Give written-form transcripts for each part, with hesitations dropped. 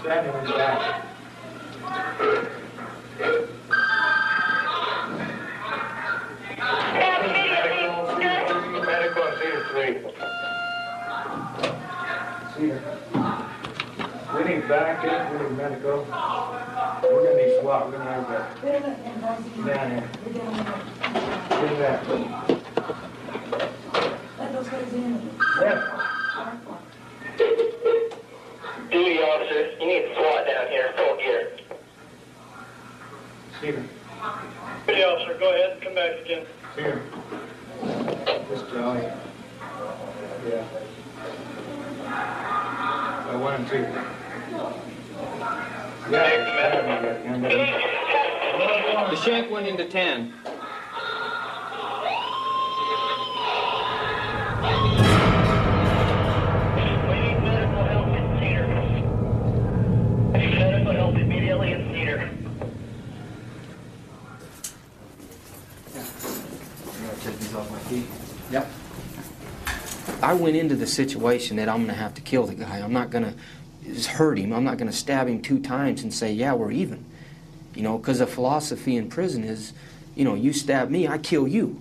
Stab him in the back. Medical and Cedar 3. Cedar. We need back, we need medical. We're going to need SWAT. We're going to have that. Down here. Get that. Yeah. Duty officer, you need SWAT down here, full gear. Cedar. Duty officer, go ahead, come back again. Cedar. This Jolly. Yeah. 1 and 2. Yeah. The shank went into 10. We need medical help in Cedar. We need medical help immediately in Cedar. Take these off my feet. Yep. I went into the situation that I'm going to have to kill the guy. I'm not going to just hurt him. I'm not going to stab him 2 times and say, yeah, we're even. You know, because the philosophy in prison is, you know, you stab me, I kill you.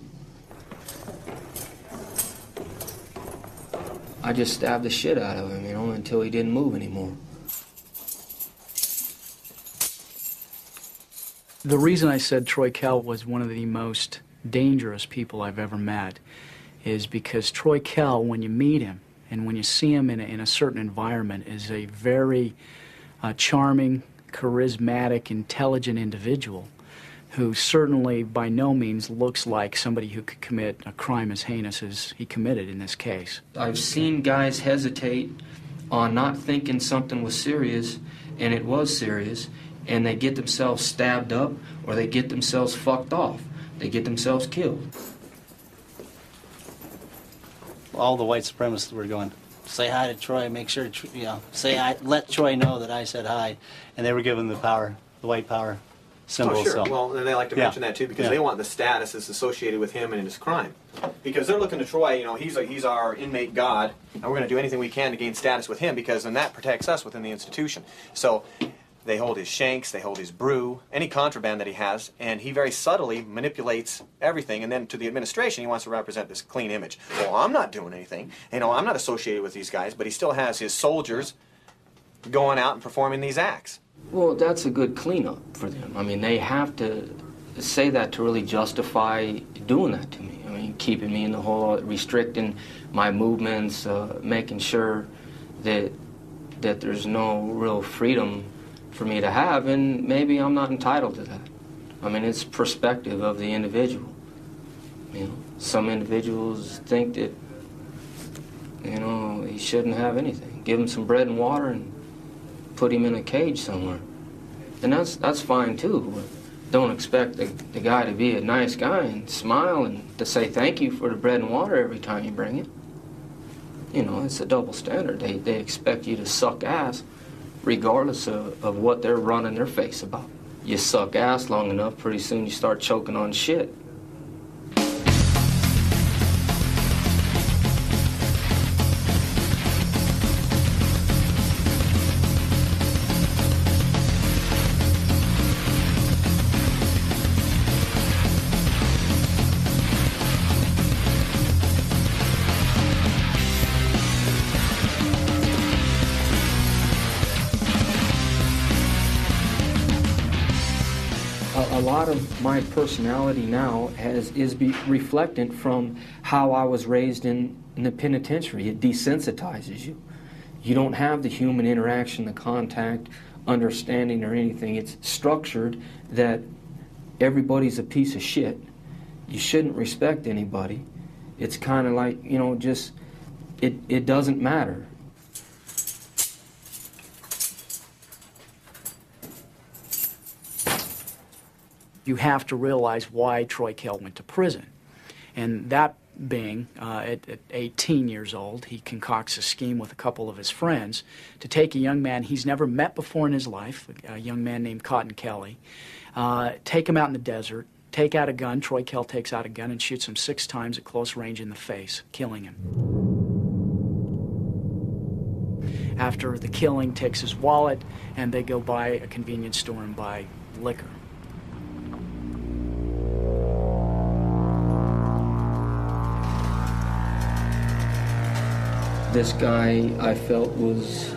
I just stabbed the shit out of him, you know, until he didn't move anymore. The reason I said Troy Kell was one of the most dangerous people I've ever met is because Troy Kell, when you meet him and when you see him in a certain environment, is a very charming, charismatic, intelligent individual who certainly by no means looks like somebody who could commit a crime as heinous as he committed in this case. I've seen guys hesitate on not thinking something was serious, and it was serious, and they get themselves stabbed up or they get themselves fucked off. They get themselves killed. All the white supremacists were going, say hi to Troy, make sure, you know, say hi, let Troy know that I said hi. And they were given the power, the white power symbol. Oh, sure. So. Well, and they like to mention that, too, because they want the status that's associated with him and his crime. Because they're looking to Troy, you know, he's our inmate god, and we're going to do anything we can to gain status with him, because then that protects us within the institution. So they hold his shanks, they hold his brew, any contraband that he has, and he very subtly manipulates everything, and then to the administration he wants to represent this clean image. Well, I'm not doing anything. You know, I'm not associated with these guys, but he still has his soldiers going out and performing these acts. Well, that's a good cleanup for them. I mean, they have to say that to really justify doing that to me. I mean, keeping me in the hole, restricting my movements, making sure that there's no real freedom for me to have, and maybe I'm not entitled to that. I mean, it's perspective of the individual. You know, some individuals think that, you know, he shouldn't have anything. Give him some bread and water and put him in a cage somewhere. And that's fine too, but don't expect the guy to be a nice guy and smile and to say thank you for the bread and water every time you bring it. You know, it's a double standard. They expect you to suck ass regardless of what they're running their face about. You suck ass long enough, pretty soon you start choking on shit. lot of my personality now is reflectant from how I was raised in the penitentiary. It desensitizes you. You don't have the human interaction, the contact, understanding or anything. It's structured that everybody's a piece of shit. You shouldn't respect anybody. It's kind of like, you know, just, it doesn't matter. You have to realize why Troy Kell went to prison. And that being, at 18 years old, he concocts a scheme with a couple of his friends to take a young man he's never met before in his life, a young man named Cotton Kelly, take him out in the desert, take out a gun. Troy Kell takes out a gun and shoots him 6 times at close range in the face, killing him. After the killing, takes his wallet, and they go by a convenience store and buy liquor. This guy, I felt, was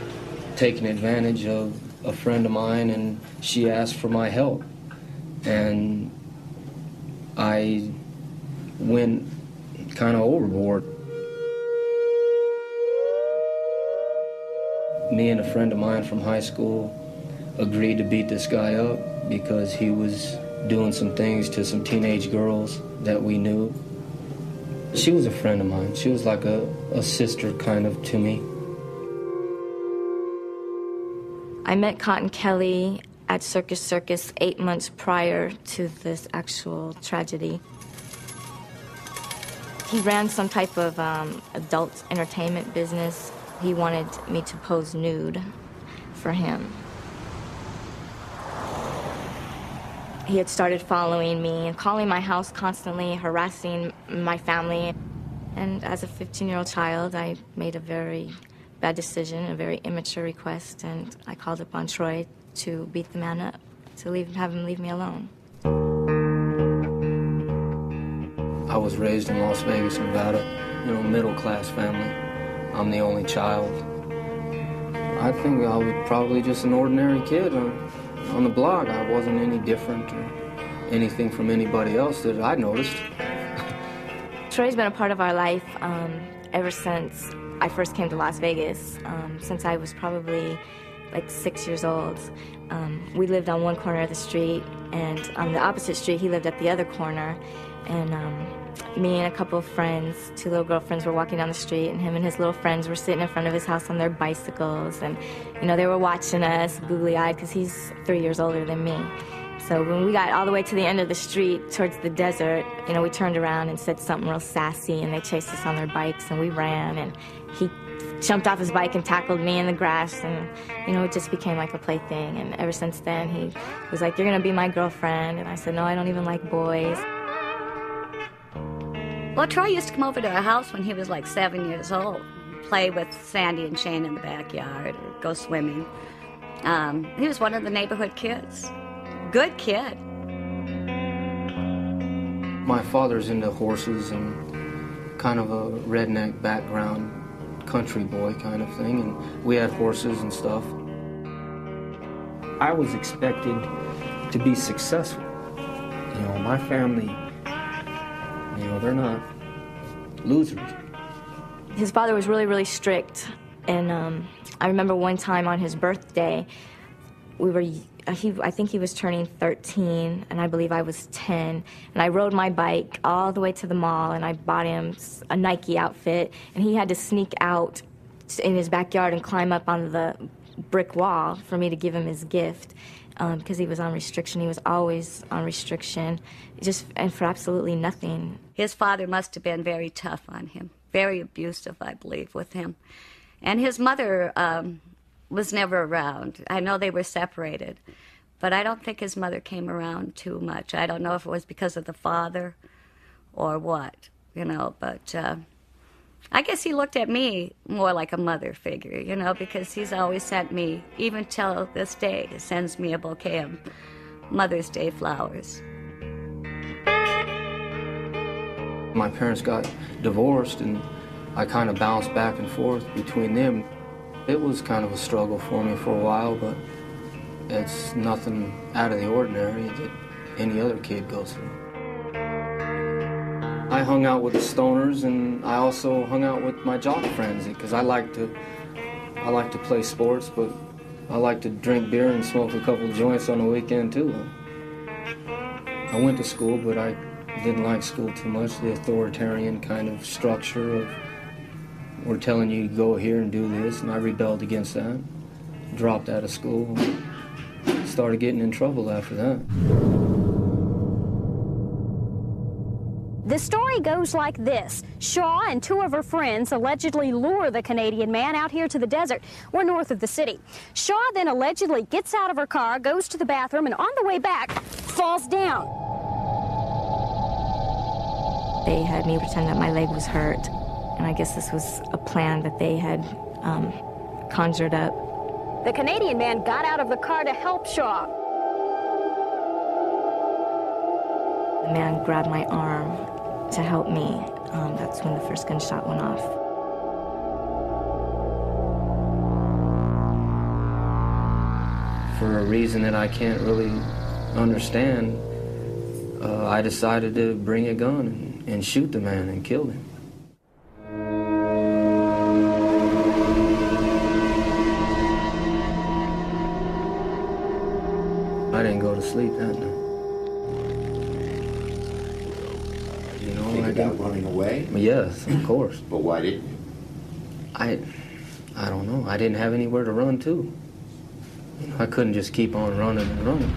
taking advantage of a friend of mine, and she asked for my help. And I went kind of overboard. Me and a friend of mine from high school agreed to beat this guy up because he was doing some things to some teenage girls that we knew. She was a friend of mine. She was like a sister kind of to me. I met Cotton Kelly at Circus 8 months prior to this actual tragedy. He ran some type of adult entertainment business. He wanted me to pose nude for him. He had started following me and calling my house constantly, harassing my family. And as a 15-year-old child, I made a very bad decision, a very immature request, and I called upon Troy to beat the man up, to have him leave me alone. I was raised in Las Vegas, Nevada, you know, middle-class family. I'm the only child. I think I was probably just an ordinary kid on the block. I wasn't any different or anything from anybody else that I noticed. Troy's been a part of our life ever since I first came to Las Vegas, since I was probably like 6 years old. We lived on one corner of the street, and on the opposite street, he lived at the other corner. And me and a couple of friends, 2 little girlfriends, were walking down the street, and him and his little friends were sitting in front of his house on their bicycles. And, you know, they were watching us, googly-eyed, because he's 3 years older than me. So when we got all the way to the end of the street, towards the desert, you know, we turned around and said something real sassy, and they chased us on their bikes, and we ran, and he jumped off his bike and tackled me in the grass, and, you know, it just became like a plaything. And ever since then, he was like, "You're gonna be my girlfriend." And I said, "No, I don't even like boys." Well, Troy used to come over to our house when he was like 7 years old, play with Sandy and Shane in the backyard or go swimming. He was one of the neighborhood kids. Good kid. My father's into horses and kind of a redneck background, country boy kind of thing, and we had horses and stuff. I was expected to be successful. You know, my family, you know, they're not losers. His father was really, really strict, and I remember one time on his birthday, I think he was turning 13, and I believe I was 10, and I rode my bike all the way to the mall, and I bought him a Nike outfit, and he had to sneak out in his backyard and climb up on the brick wall for me to give him his gift, because he was on restriction. He was always on restriction, and for absolutely nothing. His father must have been very tough on him, very abusive, I believe, with him. And his mother was never around. I know they were separated, but I don't think his mother came around too much. I don't know if it was because of the father or what, you know, but I guess he looked at me more like a mother figure, you know, because he's always sent me, even till this day, he sends me a bouquet of Mother's Day flowers. My parents got divorced, and I kind of bounced back and forth between them. It was kind of a struggle for me for a while, but it's nothing out of the ordinary. any other kid goes through. I hung out with the stoners, and I also hung out with my jock friends because I like to play sports, but I like to drink beer and smoke a couple joints on the weekend too. I went to school, but I didn't like school too much. The authoritarian kind of structure of we're telling you to go here and do this, and I rebelled against that. Dropped out of school, started getting in trouble after that. The story goes like this. Shaw and two of her friends allegedly lure the Canadian man out here to the desert. We're north of the city. Shaw then allegedly gets out of her car, goes to the bathroom, and on the way back, falls down. They had me pretend that my leg was hurt, and I guess this was a plan that they had conjured up. The Canadian man got out of the car to help Shaw. The man grabbed my arm to help me. That's when the first gunshot went off. For a reason that I can't really understand, I decided to bring a gun and shoot the man and kill him. I didn't go to sleep that night. Think about running away? Yes, of course. But why didn't you? I don't know. I didn't have anywhere to run to. I couldn't just keep on running and running.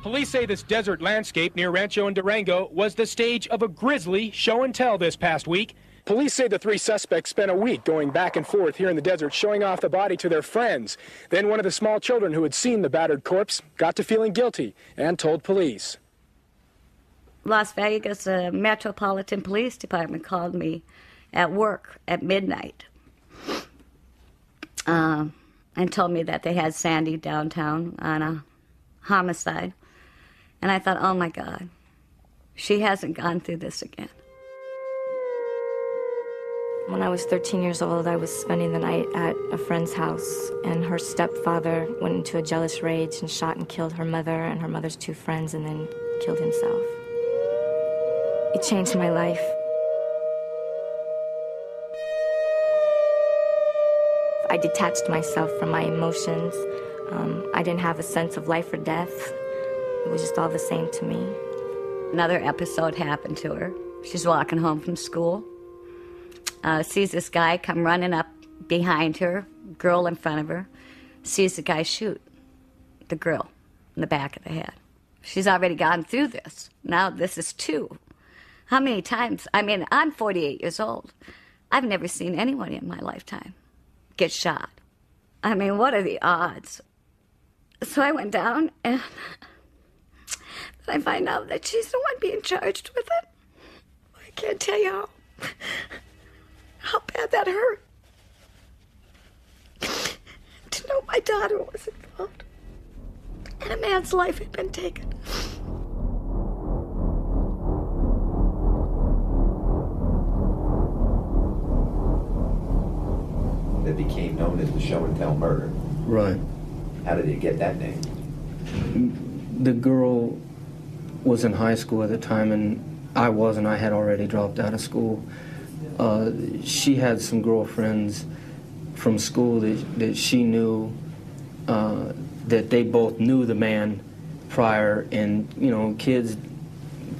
Police say this desert landscape near Rancho and Durango was the stage of a grisly show and tell this past week. Police say the three suspects spent a week going back and forth here in the desert, showing off the body to their friends. Then one of the small children who had seen the battered corpse got to feeling guilty and told police. Las Vegas Metropolitan Police Department called me at work at midnight and told me that they had Sandy downtown on a homicide. And I thought, oh my God, she hasn't gone through this again. When I was 13 years old, I was spending the night at a friend's house, and her stepfather went into a jealous rage and shot and killed her mother and her mother's two friends, and then killed himself. It changed my life. I detached myself from my emotions. I didn't have a sense of life or death. It was just all the same to me. Another episode happened to her. She's walking home from school. Sees this guy come running up behind her, girl in front of her. Sees the guy shoot the girl in the back of the head. She's already gone through this. Now this is two. How many times? I mean, I'm 48 years old. I've never seen anyone in my lifetime get shot. I mean, what are the odds? So I went down, and I find out that she's the one being charged with it. I can't tell you how bad that hurt. To know my daughter was involved, and a man's life had been taken. That became known as the show and tell murder. Right. How did you get that name? The girl was in high school at the time, and I wasn't. I had already dropped out of school. She had some girlfriends from school that she knew, that they both knew the man prior, and, you know, kids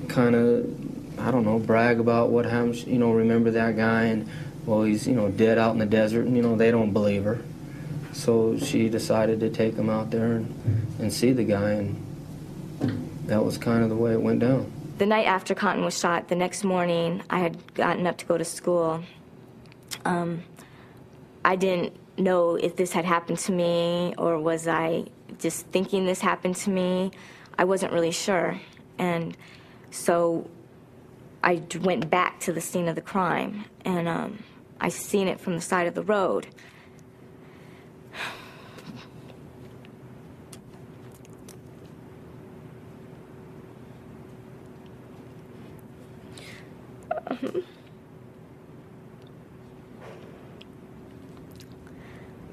kind of, I don't know, brag about what happened, you know, remember that guy, and, well, he's, you know, dead out in the desert, and, you know, they don't believe her. So she decided to take him out there and see the guy, and that was kind of the way it went down. The night after Cotton was shot, the next morning, I had gotten up to go to school. I didn't know if this had happened to me or was I just thinking this happened to me. I wasn't really sure. And so I went back to the scene of the crime, and I seen it from the side of the road.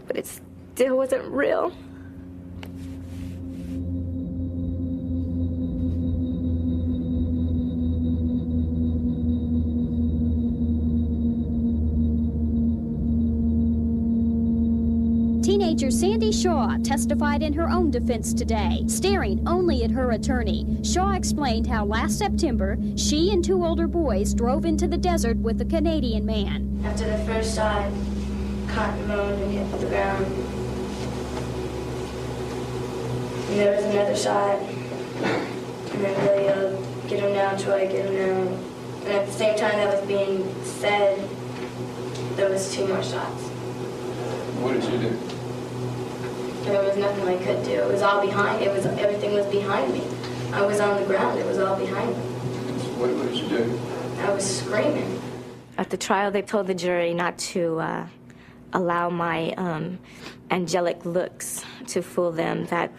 but it still wasn't real. Teenager Sandy Shaw testified in her own defense today, staring only at her attorney. Shaw explained how last September, she and 2 older boys drove into the desert with a Canadian man. After the first shot, cotton moaned and hit the ground. And there was another shot, and then Billy yelled, "Get him down, Troy, get him down." And at the same time that was being said, there was 2 more shots. What did you do? There was nothing I could do. It was all behind. Everything was behind me. I was on the ground. It was all behind me. What did you do? I was screaming. At the trial, they told the jury not to allow my angelic looks to fool them, that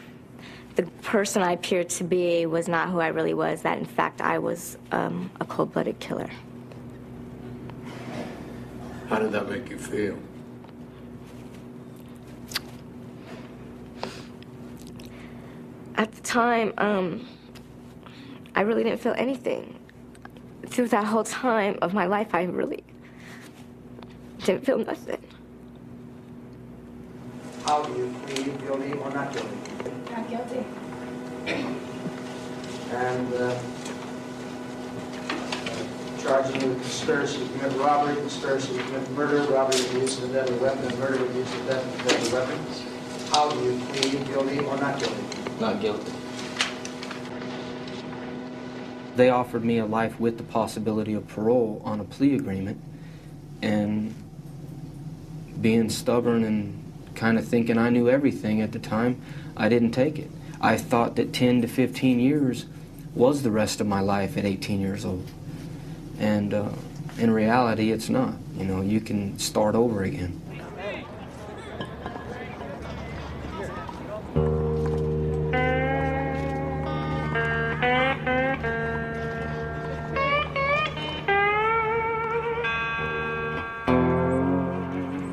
the person I appeared to be was not who I really was, that in fact I was a cold-blooded killer. How did that make you feel? At the time, I really didn't feel anything. Through that whole time of my life, I really didn't feel nothing. How do you plead, guilty or not guilty? Not guilty. And charging you with conspiracy to commit robbery, conspiracy to commit murder, robbery with the use of a deadly weapon, and murder with the use of a deadly weapon. How do you plead, guilty or not guilty? Not guilty. They offered me a life with the possibility of parole on a plea agreement, and being stubborn and kind of thinking I knew everything at the time, I didn't take it. I thought that 10 to 15 years was the rest of my life at 18 years old. And in reality, it's not. You know, you can start over again.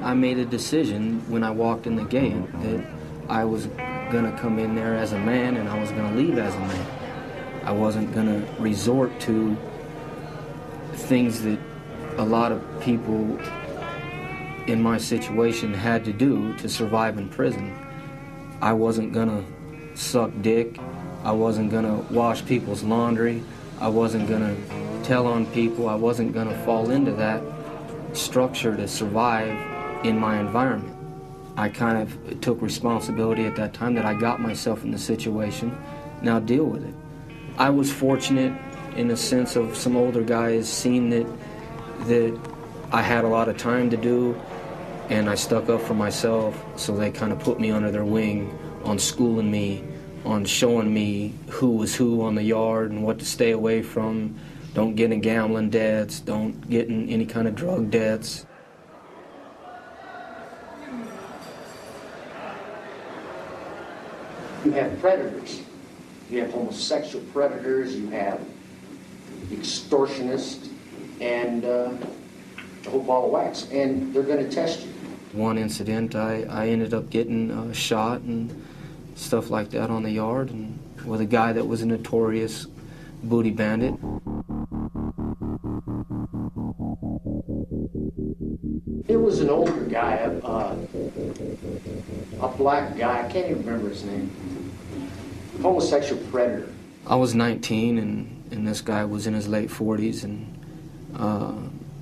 I made a decision when I walked in the gate that I was going to come in there as a man and I was going to leave as a man. I wasn't going to resort to things that a lot of people in my situation had to do to survive in prison. I wasn't going to suck dick. I wasn't going to wash people's laundry. I wasn't going to tell on people. I wasn't going to fall into that structure to survive in my environment. I kind of took responsibility at that time that I got myself in the situation. Now deal with it. I was fortunate in the sense of some older guys seeing that I had a lot of time to do, and I stuck up for myself, so they kind of put me under their wing on schooling me, on showing me who was who on the yard and what to stay away from. Don't get in gambling debts, don't get in any kind of drug debts. You have predators. You have homosexual predators, you have extortionists, and a whole ball of wax, and they're going to test you. One incident, I ended up getting shot and stuff like that on the yard, and with a guy that was a notorious booty bandit. There was an older guy, a black guy, I can't even remember his name, homosexual predator. I was 19 and this guy was in his late 40s, and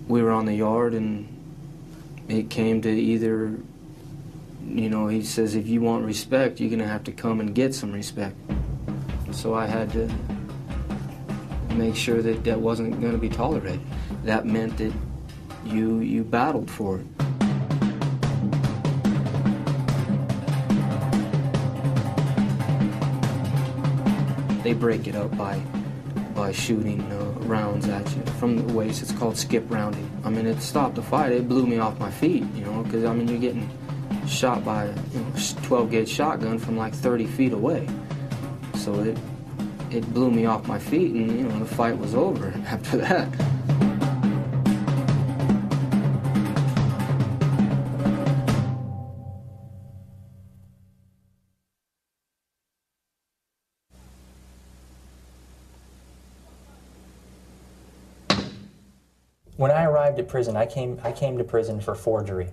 we were on the yard, and it came to either, you know, he says, if you want respect, you're going to have to come and get some respect. So I had to make sure that that wasn't going to be tolerated. That meant that you battled for it. They break it up by shooting rounds at you from the waist. It's called skip rounding. I mean, it stopped the fight. It blew me off my feet, you know, because, I mean, you're getting shot by a 12-gauge shotgun from like 30 feet away. So it blew me off my feet, and, you know, the fight was over after that. When I arrived at prison, I came to prison for forgery.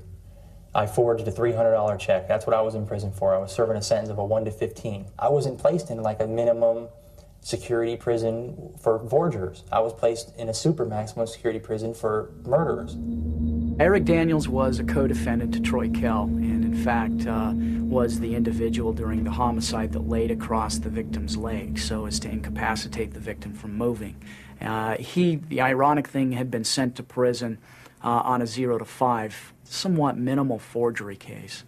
I forged a $300 check. That's what I was in prison for. I was serving a sentence of a 1 to 15. I wasn't placed in like a minimum security prison for forgers. I was placed in a super maximum security prison for murderers. Eric Daniels was a co-defendant to Troy Kell, and in fact was the individual during the homicide that laid across the victim's leg so as to incapacitate the victim from moving. The ironic thing, had been sent to prison on a 0 to 5, somewhat minimal forgery case,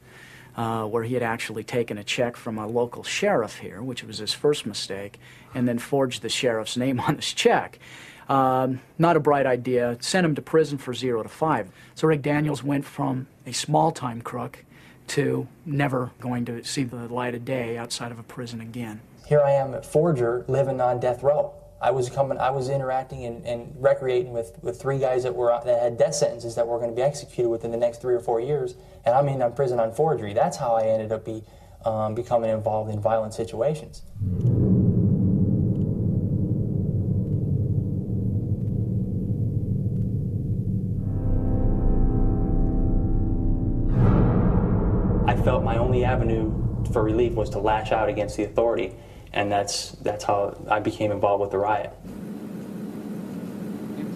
where he had actually taken a check from a local sheriff here, which was his first mistake, and then forged the sheriff's name on his check. Not a bright idea. Sent him to prison for 0 to 5. So Rick Daniels went from a small-time crook to never going to see the light of day outside of a prison again. Here I am, a forger, living on death row. I was interacting and recreating with 3 guys that had death sentences that were going to be executed within the next 3 or 4 years, and I'm in prison on forgery. That's how I ended up becoming involved in violent situations. I felt my only avenue for relief was to lash out against the authority, and that's how I became involved with the riot.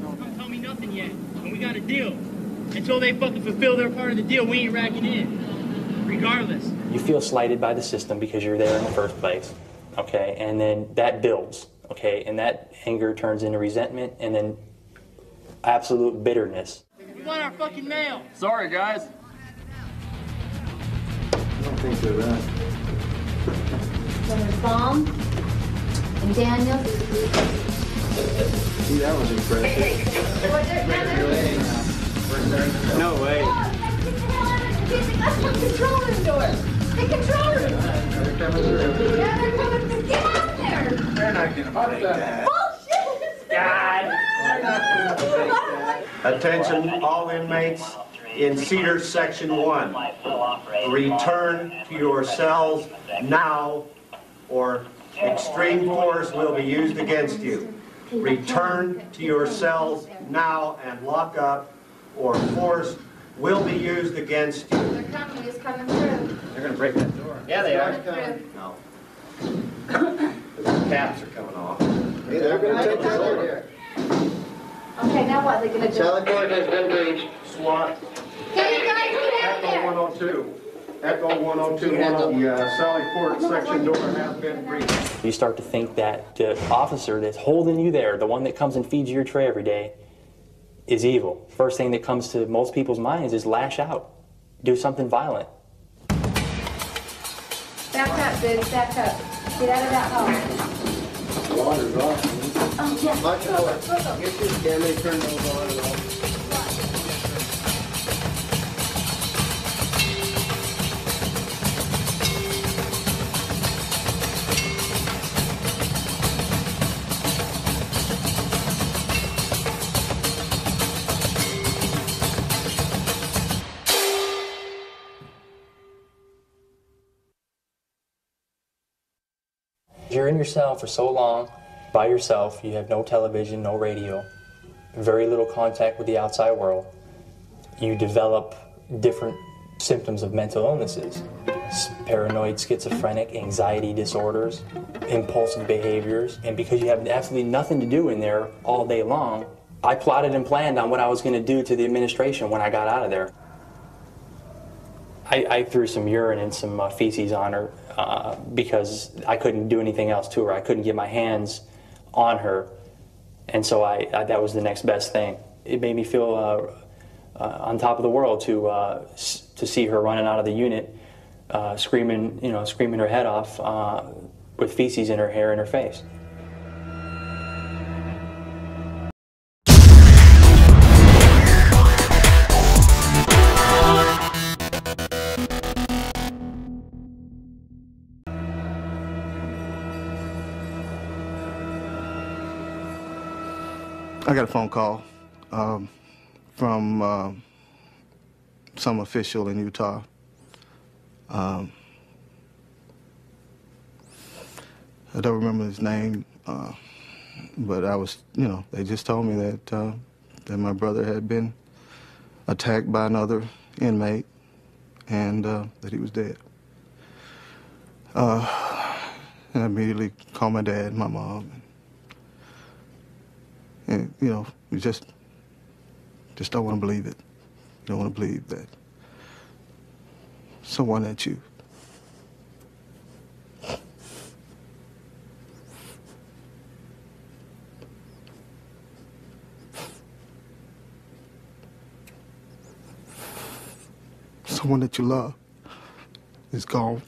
Don't tell me nothing yet, and we got a deal. Until they fucking fulfill their part of the deal, we ain't racking in. Regardless. You feel slighted by the system because you're there in the first place, okay? And then that builds, okay? And that anger turns into resentment and then absolute bitterness. We want our fucking mail. Sorry, guys. I don't think they're that. Then there's Baum and Daniel. See, that was impressive. No way. That's the control room door. The control room. They're coming through. Yeah, they're coming through. Get out there. They're not going to take that. Bullshit. God. Attention, all inmates in Cedar Section 1. Return to your cells now, or extreme force will be used against you. Return to your cells now and lock up, or force will be used against you. Their company is coming through. They're going to break that door. Yeah, they are. No. The caps are coming off. Hey, they're going to take the door here. Okay, now what? They're going to do? Cell court has been breached. SWAT. Can you guys get out Echo there? 102. Echo 102. The Sally Port section door has been breached. You start to think that the officer that's holding you there, the one that comes and feeds you your tray every day, is evil. First thing that comes to most people's minds is lash out. Do something violent. Back up, dude. Back up. Get out of that hall. Water's off. Oh, yeah. Lock the door. Get this camera turned over on and off. You're in your cell for so long, by yourself, you have no television, no radio, very little contact with the outside world. You develop different symptoms of mental illnesses, paranoid, schizophrenic, anxiety disorders, impulsive behaviors, and because you have absolutely nothing to do in there all day long, I plotted and planned on what I was going to do to the administration when I got out of there. I threw some urine and some feces on her because I couldn't do anything else to her. I couldn't get my hands on her, and so that was the next best thing. It made me feel on top of the world to see her running out of the unit, screaming her head off with feces in her hair and her face. I got a phone call from some official in Utah. I don't remember his name, but I was, they just told me that that my brother had been attacked by another inmate and that he was dead. And I immediately called my dad and my mom. And you know, you just don't want to believe it. You don't want to believe that someone that you love is gone.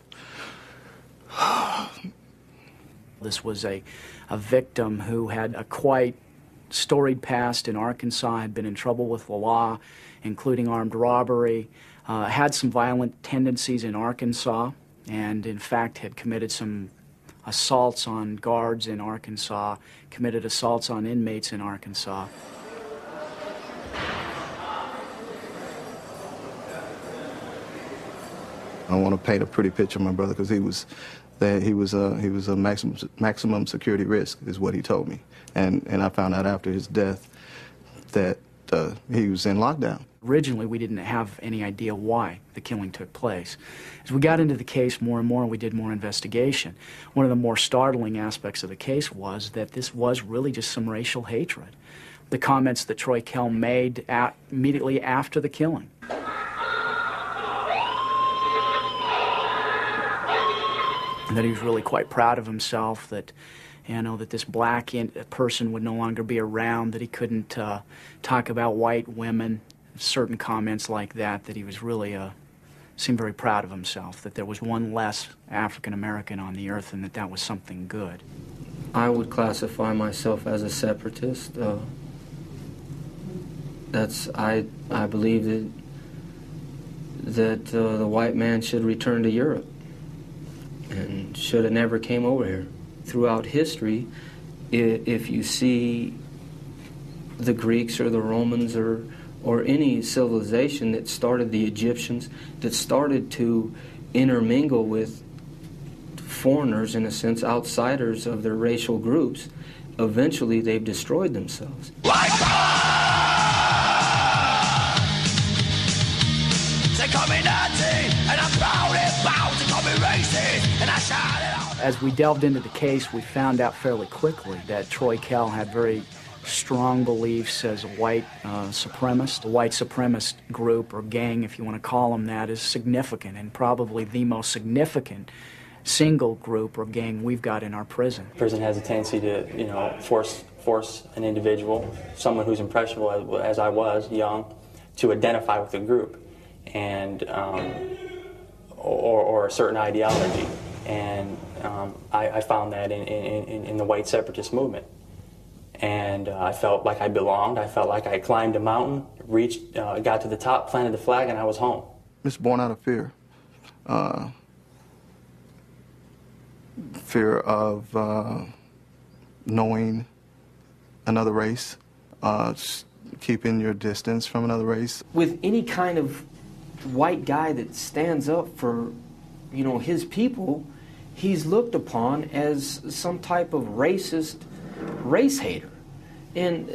This was a victim who had a quite storied past in Arkansas, had been in trouble with the law, including armed robbery, had some violent tendencies in Arkansas, and in fact had committed some assaults on guards in Arkansas, committed assaults on inmates in Arkansas. I want to paint a pretty picture of my brother because he was a maximum security risk, is what he told me, and I found out after his death that he was in lockdown. Originally, we didn't have any idea why the killing took place. As we got into the case more and more, we did more investigation. One of the more startling aspects of the case was that this was really just some racial hatred. The comments that Troy Kell made immediately after the killing. That he was really quite proud of himself, that, you know, that this black person would no longer be around, that he couldn't talk about white women, certain comments like that, that he was really, seemed very proud of himself, that there was one less African American on the earth and that was something good. I would classify myself as a separatist. I believe that the white man should return to Europe and should have never came over here. Throughout history, if you see the Greeks or the Romans or any civilization that started, the Egyptians, that started to intermingle with foreigners, in a sense, outsiders of their racial groups, eventually they've destroyed themselves. They call me Nazi, and I'm proud and proud to call me racist, and I shout it out. As we delved into the case, we found out fairly quickly that Troy Kell had very strong beliefs as a white supremacist. The white supremacist group, or gang, if you want to call them that, is significant, and probably the most significant single group or gang we've got in our prison. Prison has a tendency to, you know, force an individual, someone who's impressionable as I was, young, to identify with a group and or a certain ideology, and I found that in the white separatist movement, and I felt like I belonged. I felt like I climbed a mountain, reached, got to the top, planted the flag, and I was home. It's born out of fear. Fear of knowing another race, keeping your distance from another race. With any kind of white guy that stands up for, you know, his people, he's looked upon as some type of racist race hater. And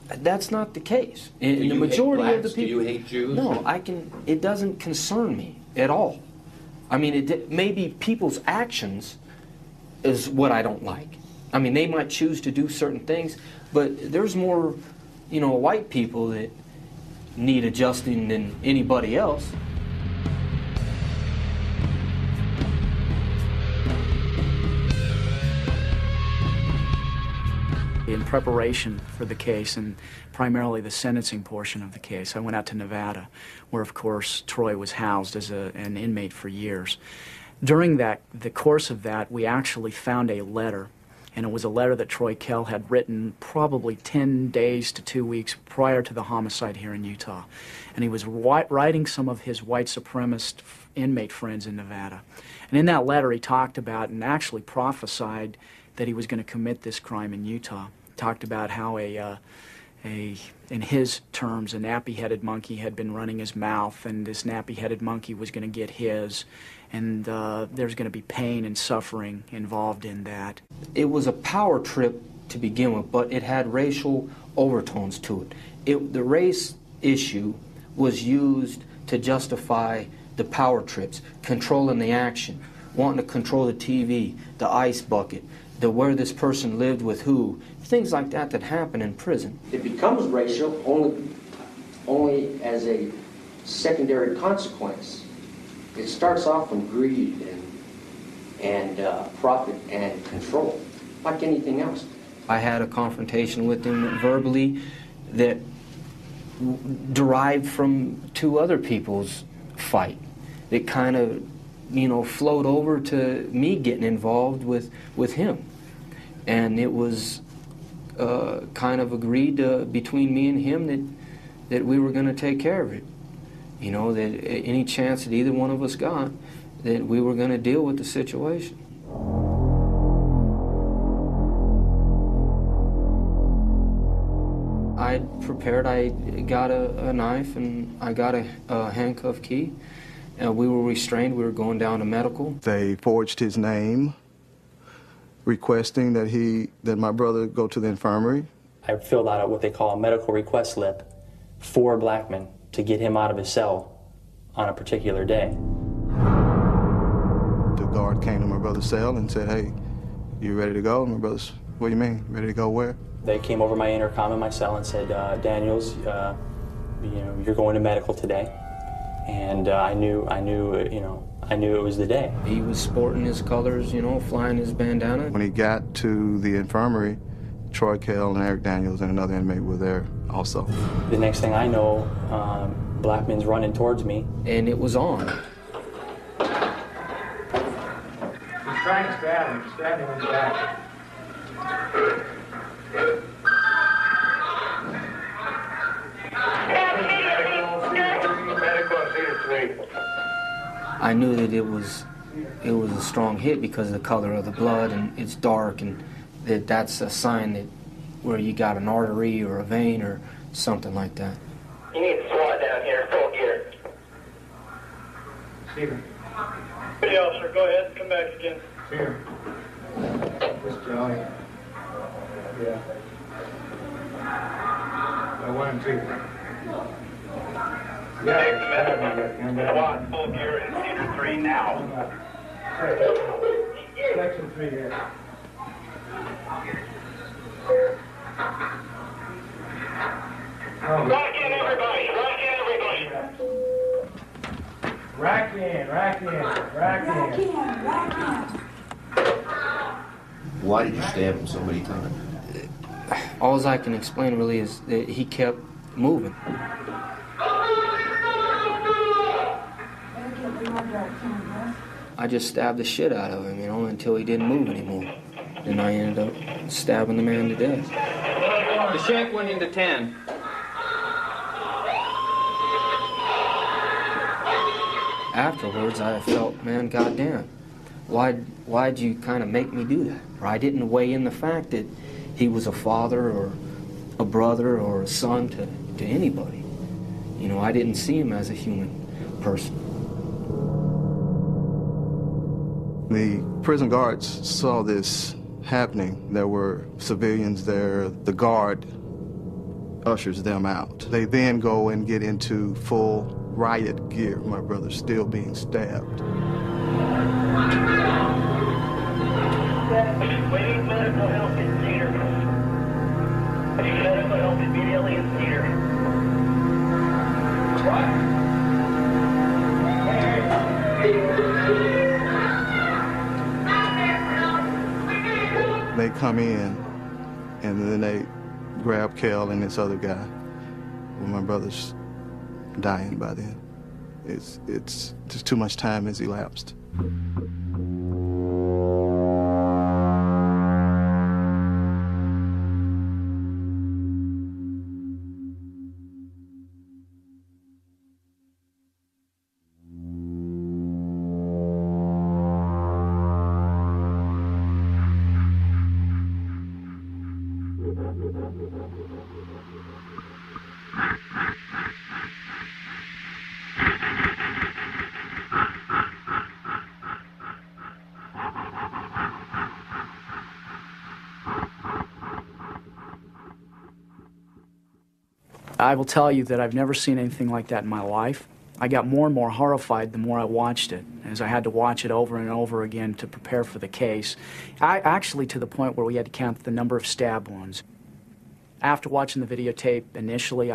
that's not the case. In the majority of the people. Do you hate Jews? No, it doesn't concern me at all. I mean, maybe people's actions is what I don't like. I mean, they might choose to do certain things, but there's more, you know, white people that need adjusting than anybody else. In preparation for the case, and primarily the sentencing portion of the case, I went out to Nevada, where, of course, Troy was housed as an inmate for years. During the course of that, we actually found a letter, and it was a letter that Troy Kell had written probably 10 days to 2 weeks prior to the homicide here in Utah. And he was writing some of his white supremacist inmate friends in Nevada. And in that letter, he talked about and actually prophesied that he was going to commit this crime in Utah. Talked about how in his terms, a nappy-headed monkey had been running his mouth, and this nappy-headed monkey was going to get his, and there's going to be pain and suffering involved in that. It was a power trip to begin with, but it had racial overtones to it. The race issue was used to justify the power trips, controlling the action, wanting to control the TV, the ice bucket, where this person lived with who, things like that that happen in prison. It becomes racial only as a secondary consequence. It starts off from greed and profit and control, like anything else. I had a confrontation with him verbally that derived from two other people's fight. It kind of, flowed over to me getting involved with him. And it was kind of agreed between me and him that we were going to take care of it. That any chance that either one of us got, that we were going to deal with the situation. I prepared. I got a knife and I got a handcuff key. We were restrained. We were going down to medical. They forged his name, requesting that my brother go to the infirmary. I filled out what they call a medical request slip for Blackman to get him out of his cell on a particular day. The guard came to my brother's cell and said, "Hey, you ready to go?" And my brother's, "What do you mean? Ready to go where?" They came over my intercom in my cell and said, "Daniels, you're going to medical today." And I knew it was the day. He was sporting his colors, flying his bandana. When he got to the infirmary, Troy Kell and Eric Daniels and another inmate were there also. The next thing I know, Blackman's running towards me. And it was on. He's trying to stab him in the back. I knew that it was a strong hit because of the color of the blood, and it's dark, and that's a sign that where you got an artery or a vein or something like that. You need to SWAT down here, full gear. Stephen. Hey, officer, go ahead, come back again. Here. This Johnny. Yeah. I 1 and 2. SWAT, full gear in Cedar 3 now. Section 3 here. Rack in, everybody! Rack in, everybody! Rack in, rack in, rack in. Rack in. Why did you stab him so many times? All I can explain really is that he kept moving. I just stabbed the shit out of him, until he didn't move anymore. Then I ended up stabbing the man to death. The shank went into 10. Afterwards, I felt, man, goddamn, why'd you kind of make me do that? Or I didn't weigh in the fact that he was a father or a brother or a son to anybody. I didn't see him as a human person. The prison guards saw this happening. There were civilians there. The guard ushers them out. They then go and get into full riot gear. My brother's still being stabbed. We need medical help in Cedar. We need medical help immediately in Cedar. They come in, and then they grab Kel and this other guy. Well, my brother's dying by then. It's just too much time has elapsed. I will tell you that I've never seen anything like that in my life. I got more and more horrified the more I watched it, as I had to watch it over and over again to prepare for the case. Actually, to the point where we had to count the number of stab wounds. After watching the videotape initially,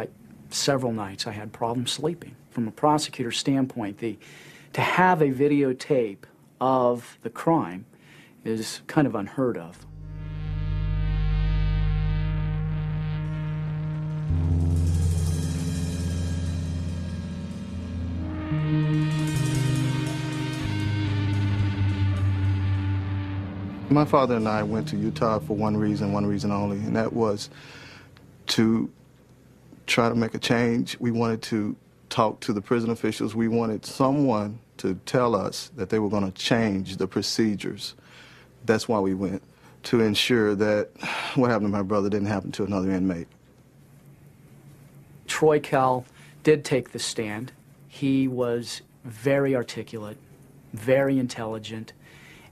several nights I had problems sleeping. From a prosecutor's standpoint, to have a videotape of the crime is kind of unheard of. My father and I went to Utah for one reason only, and that was to try to make a change. We wanted to talk to the prison officials. We wanted someone to tell us that they were going to change the procedures. That's why we went, to ensure that what happened to my brother didn't happen to another inmate. Troy Kell did take the stand. He was very articulate, very intelligent,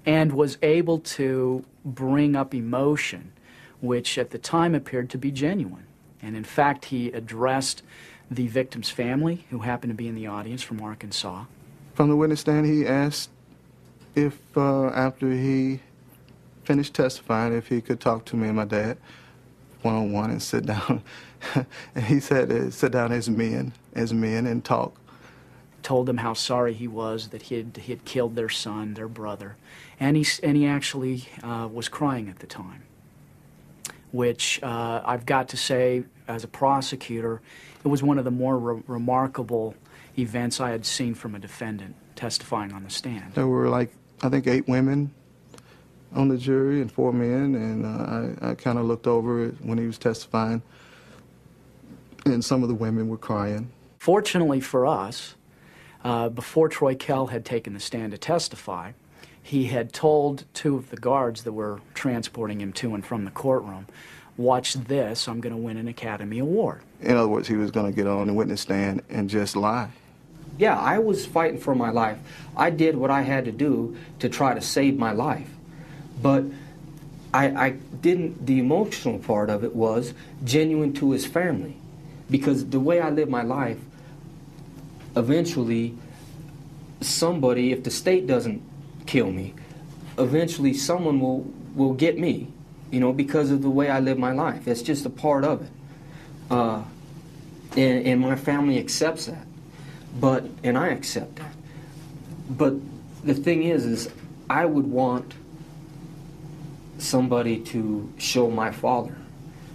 and was able to bring up emotion, which at the time appeared to be genuine. And in fact, he addressed the victim's family, who happened to be in the audience from Arkansas. From the witness stand, he asked if, after he finished testifying, if he could talk to me and my dad one-on-one and sit down. And he said, sit down as men and talk. Told them how sorry he was that he had killed their son, their brother, and he actually was crying at the time, which I've got to say, as a prosecutor, it was one of the more remarkable events I had seen from a defendant testifying on the stand. There were, like, I think 8 women on the jury and 4 men, and I kind of looked over it when he was testifying, and some of the women were crying. Fortunately for us, before Troy Kell had taken the stand to testify, he had told 2 of the guards that were transporting him to and from the courtroom, watch this, I'm going to win an Academy Award. In other words, he was going to get on the witness stand and just lie. Yeah, I was fighting for my life. I did what I had to do to try to save my life. But I didn't, the emotional part of it was genuine to his family. Because the way I live my life, eventually somebody, if the state doesn't kill me, eventually someone will get me, you know, because of the way I live my life. It's just a part of it. And my family accepts that. And I accept that. But the thing is I would want somebody to show my father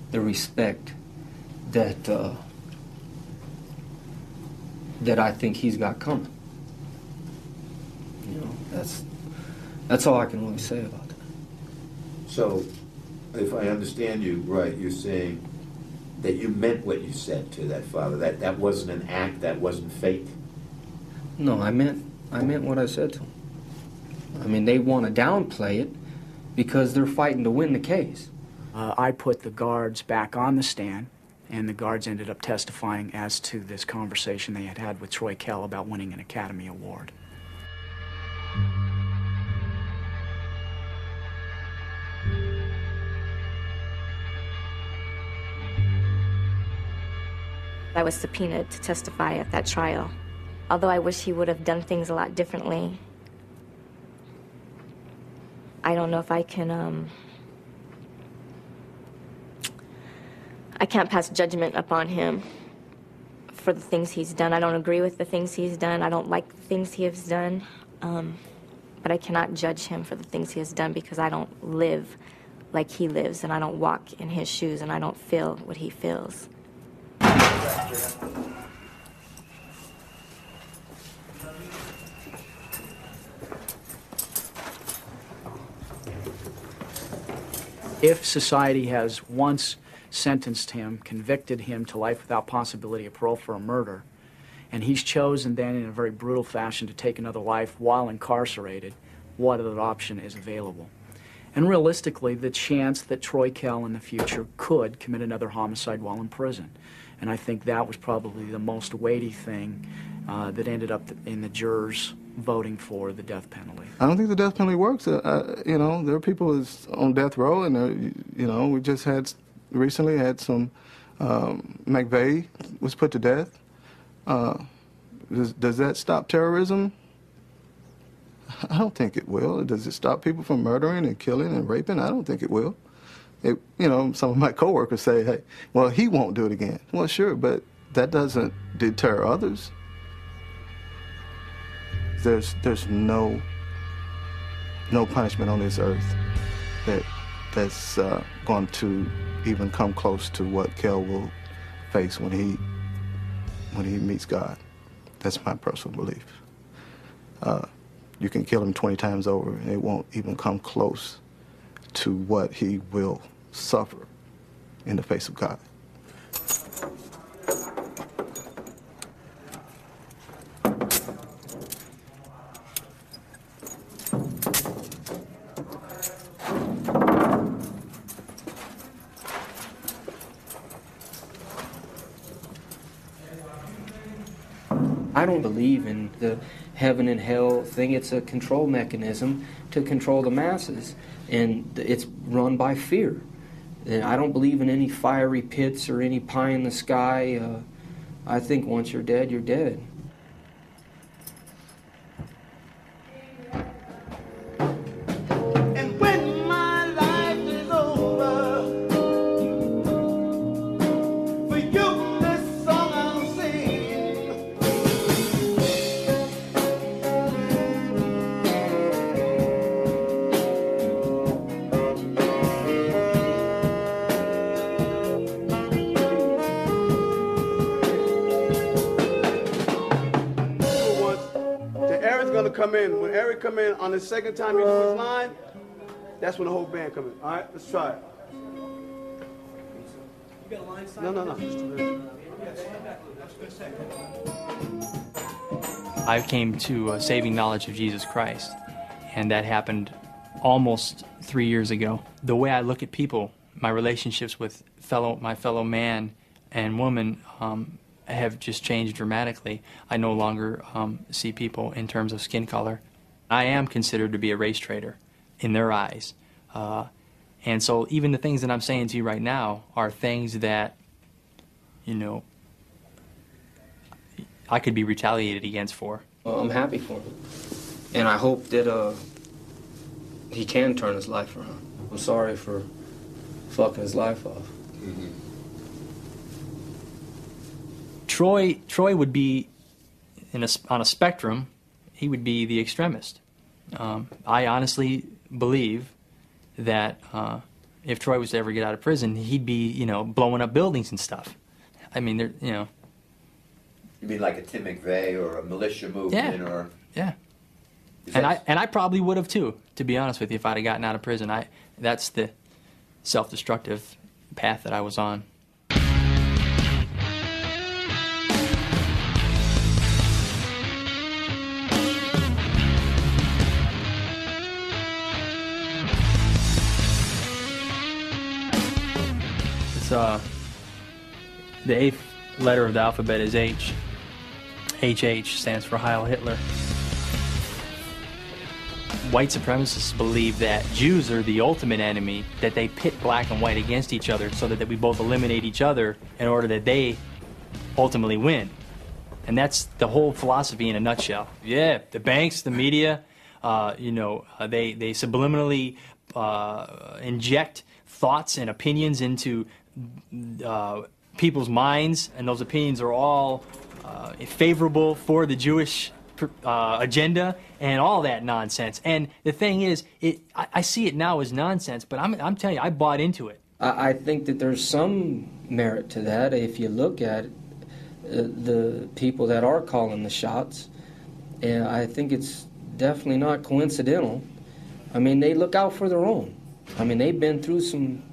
the respect that that I think he's got coming. You know, that's all I can really say about that. So, if I understand you right, you're saying that you meant what you said to that father. That wasn't an act. That wasn't fake. No, I meant what I said to him. I mean, they want to downplay it because they're fighting to win the case. I put the guards back on the stand, and the guards ended up testifying as to this conversation they had had with Troy Kell about winning an Academy Award. I was subpoenaed to testify at that trial. Although I wish he would have done things a lot differently, I don't know if I can, I can't pass judgment upon him for the things he's done. I don't agree with the things he's done. I don't like the things he has done. But I cannot judge him for the things he has done because I don't live like he lives, and I don't walk in his shoes, and I don't feel what he feels. If society has once sentenced him, convicted him to life without possibility of parole for a murder, and he's chosen then in a very brutal fashion to take another life while incarcerated, what other option is available? And realistically, the chance that Troy Kell in the future could commit another homicide while in prison. And I think that was probably the most weighty thing that ended up in the jurors voting for the death penalty. I don't think the death penalty works. You know, there are people on death row, and you know, we just recently had some McVeigh was put to death. Does that stop terrorism? I don't think it will. Does it stop people from murdering and killing and raping? I don't think it will. You know, some of my coworkers say, hey, well, he won't do it again. Well, sure, but that doesn't deter others. There's no punishment on this earth that's going to even come close to what Kel will face when he meets God. That's my personal belief. You can kill him 20 times over, and it won't even come close to what he will suffer in the face of God. I don't believe in the heaven and hell thing. It's a control mechanism to control the masses, and it's run by fear. And I don't believe in any fiery pits or any pie in the sky. I think once you're dead, you're dead. And when my life is over, for you this song I'll sing. Come in. When Eric come in on the second time you do his line, that's when the whole band come in. All right, let's try it. You got a line sign? No. I came to a saving knowledge of Jesus Christ, and that happened almost 3 years ago. The way I look at people, my relationships with my fellow man and woman, have just changed dramatically. I no longer see people in terms of skin color. I am considered to be a race traitor in their eyes. And so even the things that I'm saying to you right now are things that, you know, I could be retaliated against for. Well, I'm happy for him. And I hope that he can turn his life around. I'm sorry for fucking his life off. Mm-hmm. Troy would be, on a spectrum, he would be the extremist. I honestly believe that if Troy was to ever get out of prison, he'd be, you know, blowing up buildings and stuff. I mean, you know. You mean like a Tim McVeigh or a militia movement, or? Yeah. And I probably would have too, to be honest with you, if I'd have gotten out of prison. That's the self-destructive path that I was on. The 8th letter of the alphabet is H. HH stands for Heil Hitler. White supremacists believe that Jews are the ultimate enemy, that they pit black and white against each other so that we both eliminate each other in order that they ultimately win. And that's the whole philosophy in a nutshell. Yeah, the banks, the media, you know, they subliminally inject thoughts and opinions into people's minds, and those opinions are all favorable for the Jewish agenda and all that nonsense. And the thing is, I see it now as nonsense, but I'm telling you, I bought into it. I think that there's some merit to that if you look at the people that are calling the shots. And I think it's definitely not coincidental. I mean, they look out for their own. I mean, they've been through some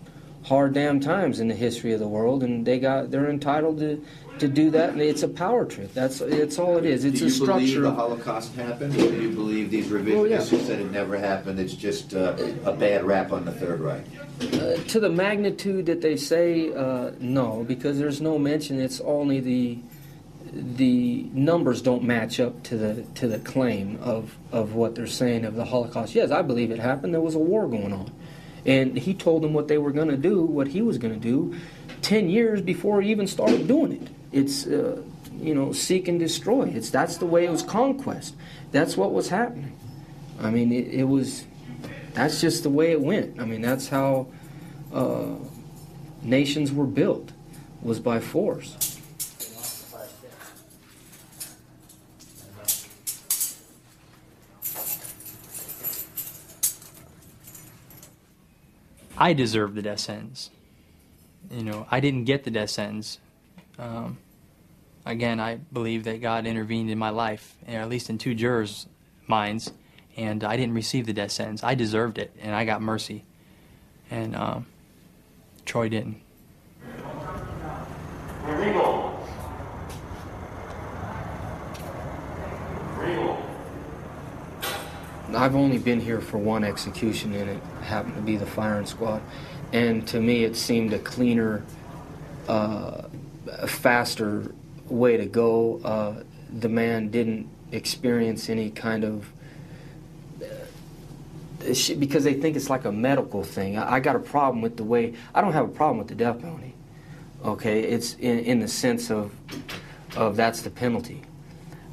hard damn times in the history of the world, and they're entitled to do that, and it's a power trip. It's all it is. It's a structure. Do you believe the Holocaust happened, or do you believe these revisionists who said it never happened? It's just a bad rap on the Third Reich. To the magnitude that they say, no, because there's no mention. It's only the numbers don't match up to the claim of what they're saying of the Holocaust. Yes, I believe it happened. There was a war going on. And he told them what they were going to do, what he was going to do, 10 years before he even started doing it. It's, you know, seek and destroy. That's the way it was conquest. That's what was happening. I mean, that's just the way it went. I mean, that's how nations were built, was by force. I deserved the death sentence. You know, I didn't get the death sentence. Again, I believe that God intervened in my life, or at least in 2 jurors' minds, and I didn't receive the death sentence. I deserved it, and I got mercy. And Troy didn't. Illegal. I've only been here for one execution, and it happened to be the firing squad. And to me, it seemed a cleaner, faster way to go. The man didn't experience any kind of... because they think it's like a medical thing. I got a problem with the way... I don't have a problem with the death penalty. Okay, it's in the sense of that's the penalty.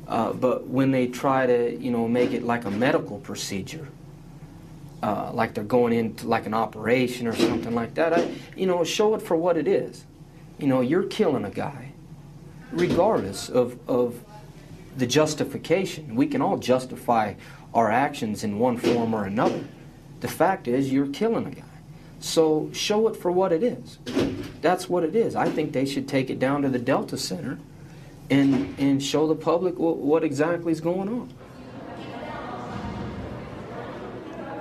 But when they try to, you know, make it like a medical procedure, like they're going into like an operation or something like that, you know, show it for what it is. You know, you're killing a guy, regardless of the justification. We can all justify our actions in one form or another. The fact is, you're killing a guy. So show it for what it is. That's what it is. I think they should take it down to the Delta Center and show the public what exactly is going on.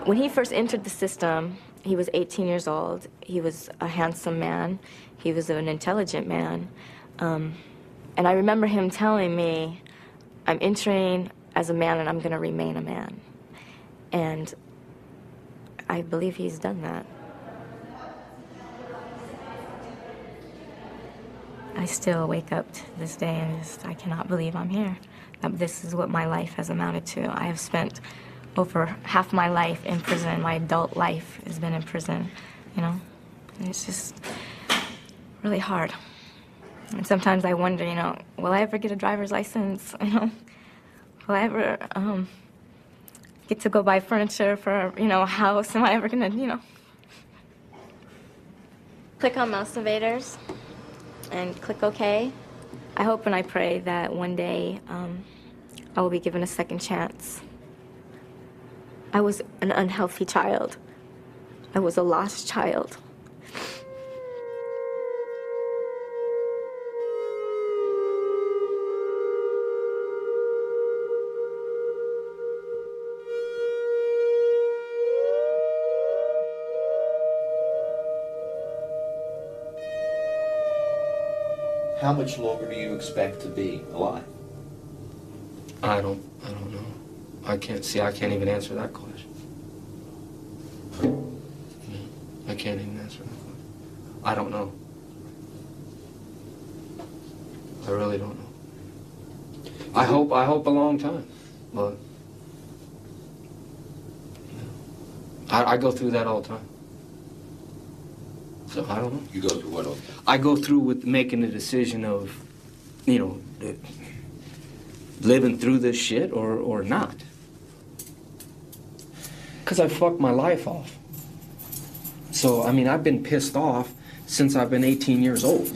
When he first entered the system, he was 18 years old. He was a handsome man. He was an intelligent man. And I remember him telling me, I'm entering as a man and I'm going to remain a man. And I believe he's done that. I still wake up to this day and I cannot believe I'm here. This is what my life has amounted to. I have spent over half my life in prison. My adult life has been in prison, you know. And it's just really hard. And sometimes I wonder, you know, will I ever get a driver's license? You know, will I ever get to go buy furniture for, you know, a house? Am I ever gonna, you know? Click on Mouse Invaders and click OK. I hope and I pray that one day I will be given a second chance. I was an unhealthy child. I was a lost child. How much longer do you expect to be alive? I don't know. I can't even answer that question. I can't even answer that question. I don't know. I really don't know. I hope a long time, but I go through that all the time. So I don't know. You go through what all the time? I go through with making the decision of, you know, living through this shit or not. Because I fucked my life off. So, I mean, I've been pissed off since I've been 18 years old.